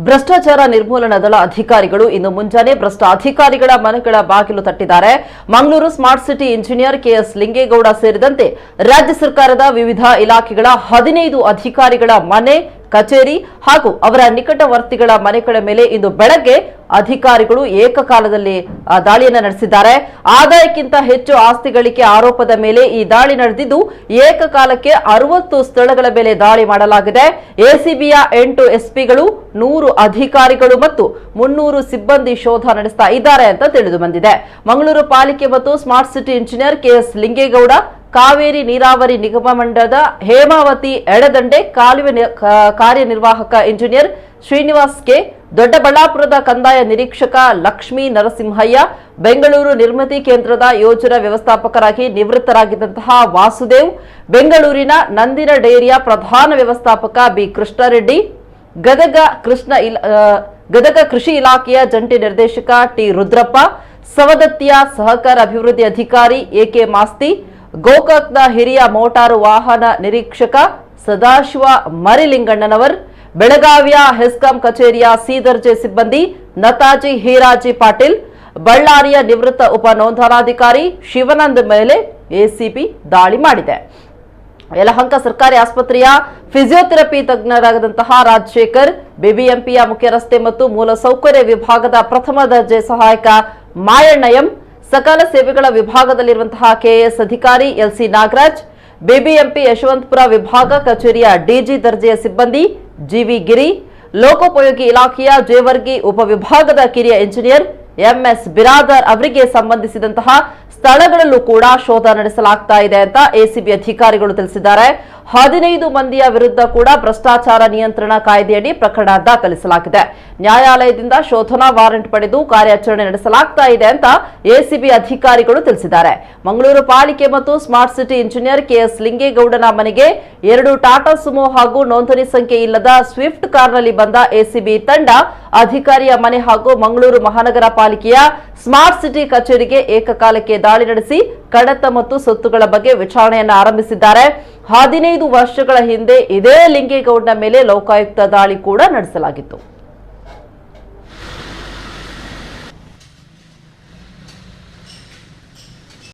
ಭ್ರಷ್ಟಾಚಾರ ನಿರ್ಮೂಲನಾ ದಳ ಅಧಿಕಾರಿಗಳು ಇನ್ನು ಮುಂಜಾನೆ ಭ್ರಷ್ಟ ಅಧಿಕಾರಿಗಳ ಮನೆಗಳ ಬಾಗಿಲು ತಟ್ಟಿದ್ದಾರೆ. Mangaluru smart city engineer K S Lingegowda ಸೇರಿದಂತೆ ರಾಜ್ಯ ಸರ್ಕಾರದ ವಿವಿಧ ಇಲಾಖೆಗಳ 15 ಅಧಿಕಾರಿಗಳ ಮನೆ, ಕಚೇರಿ ಹಾಗೂ ಅವರ ನಿಕಟವರ್ತಿಗಳ ಮನೆಗಳ ಮೇಲೆ ಇಂದು ಬೆಳಗ್ಗೆ ಅಧಿಕಾರಿಗಳು ಏಕಕಾಲದಲ್ಲಿ ದಾಳಿಯನ್ನು ನಡೆಸಿದ್ದಾರೆ. ಆದಾಯಕ್ಕಿಂತ ಹೆಚ್ಚು ಆಸ್ತಿ ಗಳಿಕೆ ಆರೋಪದ ಮೇಲೆ ಈ ದಾಳಿ ನಡೆದಿದ್ದು, ಏಕಕಾಲಕ್ಕೆ 60 ಸ್ಥಳಗಳ ಮೇಲೆ ದಾಳಿ ಮಾಡಲಾಗಿದೆ. ಎಸಿಬಿಯ 8 ಎಸ್ಪಿಗಳು, 100 ಅಧಿಕಾರಿಗಳು ಮತ್ತು 300 ಸಿಬ್ಬಂದಿ ಶೋಧ ನಡೆಸ್ತಾ ಇದ್ದಾರೆ ಅಂತ ತಿಳಿದು ಬಂದಿದೆ. ಮಂಗಳೂರು ಪಾಲಿಕೆ ಮತ್ತು smart city engineer K S Lingegowda, Kaveri ನೀರಾವರಿ ನಿಗಮ ಮಂಡಲದ ಹೇಮಾವತಿ ಎಡದಂಡೆ ಕಾಲುವೆ ಕಾರ್ಯನಿರ್ವಾಹಕ ಇಂಜಿನಿಯರ್ ಶ್ರೀನಿವಾಸ್ ಕೆ, ದೊಡ್ಡಬಳ್ಳಾಪುರದ ಕಂದಾಯ ನಿರೀಕ್ಷಕ ಲಕ್ಷ್ಮೀ ನರಸಿಂಹಯ್ಯ, ಬೆಂಗಳೂರು ನಿರ್ಮಿತಿ ಕೇಂದ್ರದ ಯೋಜನಾ ವ್ಯವಸ್ಥಾಪಕರಾಗಿ ನಿವೃತ್ತರಾಗಿದ್ದಂತಹ ವಾಸುದೇವ್, ಬೆಂಗಳೂರಿನ ನಂದಿನ ಡೇರಿಯ ಪ್ರಧಾನ ವ್ಯವಸ್ಥಾಪಕ ಬಿ ಕೃಷ್ಣರೆಡ್ಡಿ, ಗದಗ ಕೃಷಿ ಇಲಾಖೆಯ ಜಂಟಿ ನಿರ್ದೇಶಕ ಟಿ ರುದ್ರಪ್ಪ, ಸವದತ್ತಿಯ ಸಹಕಾರ ಅಭಿವೃದ್ಧಿ ಅಧಿಕಾರಿ ಎಕೆ ಮಾಸ್ತಿ, ಗೋಕಾಕ್ನ ಹಿರಿಯ ಮೋಟಾರು ವಾಹನ ನಿರೀಕ್ಷಕ ಸದಾಶಿವ ಮರಿಲಿಂಗಣ್ಣನವರ್, ಬೆಳಗಾವಿಯ ಹೆಸ್ಕಾಂ ಕಚೇರಿಯ ಸಿ ದರ್ಜೆ ಸಿಬ್ಬಂದಿ ನತಾಜಿ ಹೀರಾಜಿ ಪಾಟೀಲ್, ಬಳ್ಳಾರಿಯ ನಿವೃತ್ತ ಉಪ ನೋಂದಣಾಧಿಕಾರಿ ಶಿವಾನಂದ್ ಮೇಲೆ ಎಸಿಬಿ ದಾಳಿ ಮಾಡಿದೆ. ಯಲಹಂಕ ಸರ್ಕಾರಿ ಆಸ್ಪತ್ರೆಯ ಫಿಸಿಯೋಥೆರಪಿ ತಜ್ಞರಾದಂತಹ ರಾಜಶೇಖರ್, ಬಿಬಿಎಂಪಿಯ ಮುಖ್ಯ ರಸ್ತೆ ಮತ್ತು ಮೂಲಸೌಕರ್ಯ ವಿಭಾಗದ ಪ್ರಥಮ ದರ್ಜೆ ಸಹಾಯಕ ಮಾಯಣ್ಣಯಂ, ಸಕಲ ಸೇವೆಗಳ ವಿಭಾಗದಲ್ಲಿರುವಂತಹ ಕೆಎಎಸ್ ಅಧಿಕಾರಿ ಎಲ್ಸಿ ನಾಗರಾಜ್, ಬಿಬಿಎಂಪಿ ಯಶವಂತಪುರ ವಿಭಾಗ ಕಚೇರಿಯ ಡಿಜಿ ದರ್ಜೆಯ ಸಿಬ್ಬಂದಿ ಜಿವಿ ಗಿರಿ, ಲೋಕೋಪಯೋಗಿ ಇಲಾಖೆಯ ಜೇವರ್ಗಿ ಉಪವಿಭಾಗದ ಕಿರಿಯ ಇಂಜಿನಿಯರ್ ಎಂಎಸ್ ಬಿರಾದರ್ ಅವರಿಗೆ ಸಂಬಂಧಿಸಿದಂತಹ ಸ್ಥಳಗಳಲ್ಲೂ ಕೂಡ ಶೋಧ ನಡೆಸಲಾಗ್ತಾ ಇದೆ ಅಂತ ಎಸಿಬಿ ಅಧಿಕಾರಿಗಳು ತಿಳಿಸಿದ್ದಾರೆ. 15 ಮಂದಿಯ ವಿರುದ್ಧ ಕೂಡ ಭ್ರಷ್ಟಾಚಾರ ನಿಯಂತ್ರಣ ಕಾಯ್ದೆಯಡಿ ಪ್ರಕರಣ ದಾಖಲಿಸಲಾಗಿದೆ. ನ್ಯಾಯಾಲಯದಿಂದ ಶೋಧನಾ ವಾರೆಂಟ್ ಪಡೆದು ಕಾರ್ಯಾಚರಣೆ ನಡೆಸಲಾಗ್ತಾ ಇದೆ ಅಂತ ಎಸಿಬಿ ಅಧಿಕಾರಿಗಳು ತಿಳಿಸಿದ್ದಾರೆ. ಮಂಗಳೂರು ಪಾಲಿಕೆ ಮತ್ತು ಸ್ಮಾರ್ಟ್ ಸಿಟಿ ಇಂಜಿನಿಯರ್ ಕೆಎಸ್ ಲಿಂಗೇಗೌಡನ ಮನೆಗೆ 2 ಟಾಟಾ ಸುಮೋ ಹಾಗೂ ನೋಂದಣಿ ಸಂಖ್ಯೆ ಇಲ್ಲದ ಸ್ವಿಫ್ಟ್ ಕಾರ್ನಲ್ಲಿ ಬಂದ ಎಸಿಬಿ ತಂಡ ಅಧಿಕಾರಿಯ ಮನೆ ಹಾಗೂ ಮಂಗಳೂರು ಮಹಾನಗರ ಪಾಲಿಕೆಯ ಸ್ಮಾರ್ಟ್ ಸಿಟಿ ಕಚೇರಿಗೆ ಏಕಕಾಲಕ್ಕೆ ದಾಳಿ ನಡೆಸಿ ಕಡತ ಮತ್ತು ಸೊತ್ತುಗಳ ಬಗ್ಗೆ ವಿಚಾರಣೆಯನ್ನು ಆರಂಭಿಸಿದ್ದಾರೆ. 15 ವರ್ಷಗಳ ಹಿಂದೆ ಇದೇ ಲಿಂಗೇಗೌಡನ ಮೇಲೆ ಲೋಕಾಯುಕ್ತ ದಾಳಿ ಕೂಡ ನಡೆಸಲಾಗಿತ್ತು.